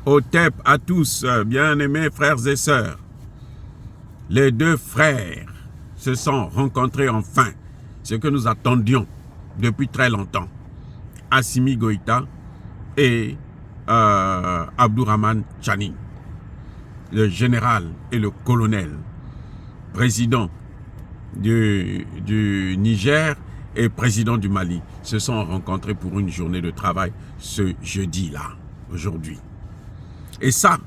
Otep à tous, bien-aimés frères et sœurs. Les deux frères se sont rencontrés enfin, ce que nous attendions depuis très longtemps. Assimi Goïta et Abdourahmane Tchani, le général et le colonel, président du Niger et président du Mali, se sont rencontrés pour une journée de travail ce jeudi-là, aujourd'hui. Et ça,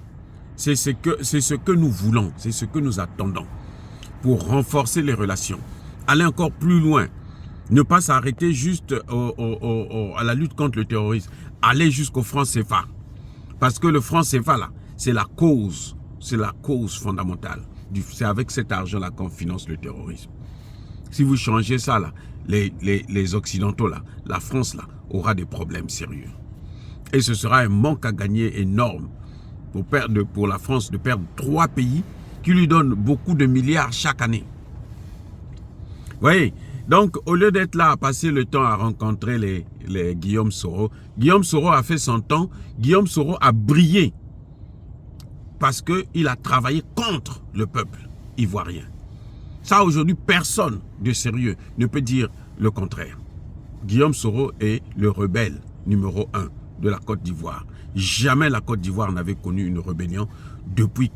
c'est ce que nous voulons, c'est ce que nous attendons pour renforcer les relations, aller encore plus loin, ne pas s'arrêter juste à la lutte contre le terrorisme, aller jusqu'au franc CFA. Parce que le franc CFA, là, c'est la cause fondamentale. C'est avec cet argent-là qu'on finance le terrorisme. Si vous changez ça, là, les Occidentaux, là, la France, là, aura des problèmes sérieux. Et ce sera un manque à gagner énorme pour la France de perdre 3 pays qui lui donnent beaucoup de milliards chaque année. Vous voyez, donc au lieu d'être là à passer le temps à rencontrer les Guillaume Soro a fait son temps. Guillaume Soro a brillé parce qu'il a travaillé contre le peuple ivoirien. Ça, aujourd'hui, personne de sérieux ne peut dire le contraire. Guillaume Soro est le rebelle numéro 1 de la Côte d'Ivoire. Jamais la Côte d'Ivoire n'avait connu une rébellion depuis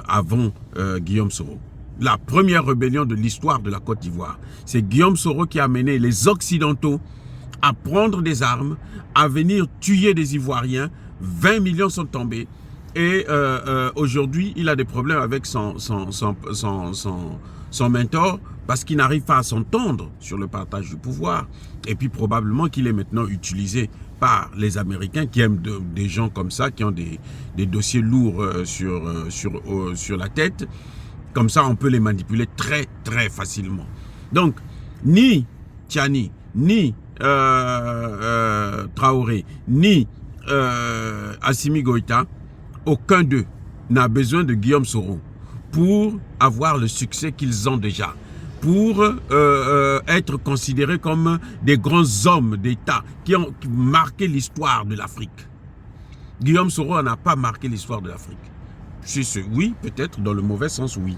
avant Guillaume Soro. La première rébellion de l'histoire de la Côte d'Ivoire, c'est Guillaume Soro qui a amené les Occidentaux à prendre des armes, à venir tuer des Ivoiriens. 20 millions sont tombés. Et aujourd'hui, il a des problèmes avec son mentor parce qu'il n'arrive pas à s'entendre sur le partage du pouvoir. Et puis probablement qu'il est maintenant utilisé par les Américains qui aiment des gens comme ça, qui ont des dossiers lourds sur la tête. Comme ça, on peut les manipuler très, très facilement. Donc, ni Tchani, ni Traoré, ni Assimi Goïta, aucun d'eux n'a besoin de Guillaume Soro pour avoir le succès qu'ils ont déjà, pour être considérés comme des grands hommes d'État qui ont marqué l'histoire de l'Afrique. Guillaume Soro n'a pas marqué l'histoire de l'Afrique. Oui, peut-être dans le mauvais sens, oui.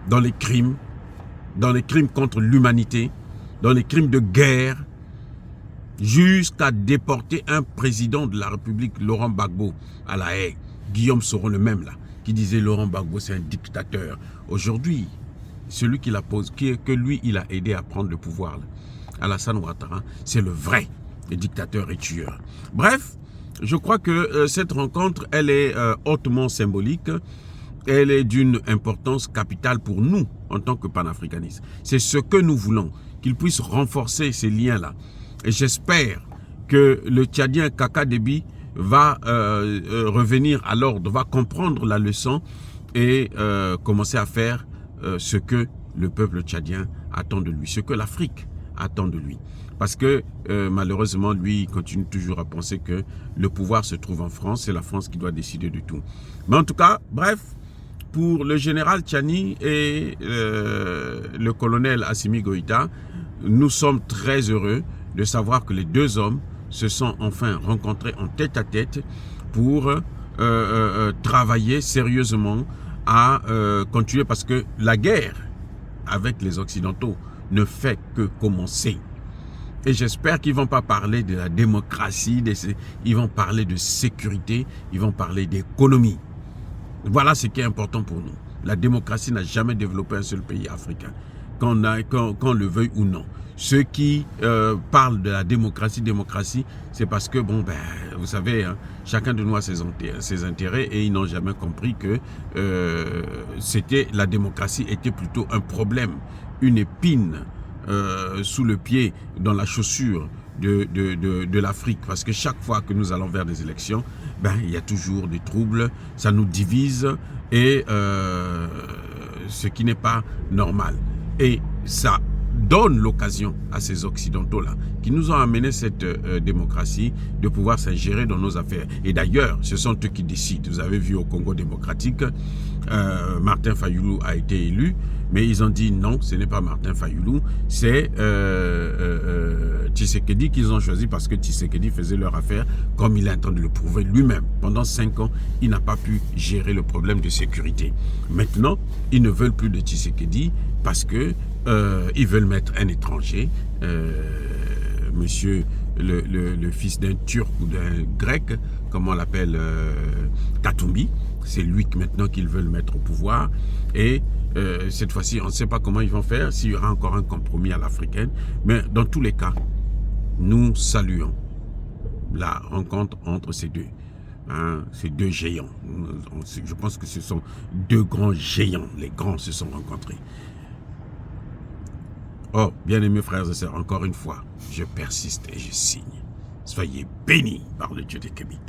Dans les crimes contre l'humanité, dans les crimes de guerre, jusqu'à déporter un président de la République, Laurent Gbagbo, à La Haye. Guillaume Soro, le même là, qui disait Laurent Gbagbo, c'est un dictateur. Aujourd'hui, celui qui que lui, il a aidé à prendre le pouvoir, là, Alassane Ouattara, c'est le vrai dictateur et tueur. Bref, je crois que cette rencontre, elle est hautement symbolique. Elle est d'une importance capitale pour nous, en tant que panafricanistes. C'est ce que nous voulons, qu'ils puissent renforcer ces liens-là. Et j'espère que le Tchadien Kaka Déby va revenir à l'ordre, va comprendre la leçon et commencer à faire ce que le peuple tchadien attend de lui, ce que l'Afrique attend de lui. Parce que malheureusement, lui, il continue toujours à penser que le pouvoir se trouve en France, c'est la France qui doit décider de tout. Mais en tout cas, bref, pour le général Tchani et le colonel Assimi Goïta, nous sommes très heureux de savoir que les deux hommes se sont enfin rencontrés en tête-à-tête pour travailler sérieusement à continuer, parce que la guerre avec les Occidentaux ne fait que commencer. Et j'espère qu'ils ne vont pas parler de la démocratie, ils vont parler de sécurité, ils vont parler d'économie. Voilà ce qui est important pour nous. La démocratie n'a jamais développé un seul pays africain, qu'on le veuille ou non. Ceux qui parlent de la démocratie, c'est parce que, bon, ben, vous savez, hein, chacun de nous a ses intérêts et ils n'ont jamais compris que la démocratie était plutôt un problème, une épine sous le pied, dans la chaussure de l'Afrique. Parce que chaque fois que nous allons vers des élections, ben, il y a toujours des troubles, ça nous divise et ce qui n'est pas normal. Et ça donne l'occasion à ces Occidentaux-là, qui nous ont amené cette démocratie, de pouvoir s'ingérer dans nos affaires. Et d'ailleurs, ce sont eux qui décident. Vous avez vu au Congo démocratique, Martin Fayulu a été élu, mais ils ont dit non, ce n'est pas Martin Fayulu, c'est Tshisekedi qu'ils ont choisi parce que Tshisekedi faisait leur affaire comme il est en train de le prouver lui-même. Pendant 5 ans, il n'a pas pu gérer le problème de sécurité. Maintenant, ils ne veulent plus de Tshisekedi parce que ils veulent mettre un étranger, monsieur le fils d'un Turc ou d'un Grec, comment on l'appelle, Katumbi. C'est lui maintenant qu'ils veulent mettre au pouvoir. Et cette fois-ci, on ne sait pas comment ils vont faire, s'il y aura encore un compromis à l'africaine. Mais dans tous les cas, nous saluons la rencontre entre ces deux. Ces deux géants. Je pense que ce sont deux grands géants. Les grands se sont rencontrés. Oh, bien-aimés frères et sœurs, encore une fois, je persiste et je signe. Soyez bénis par le Dieu des Kémites.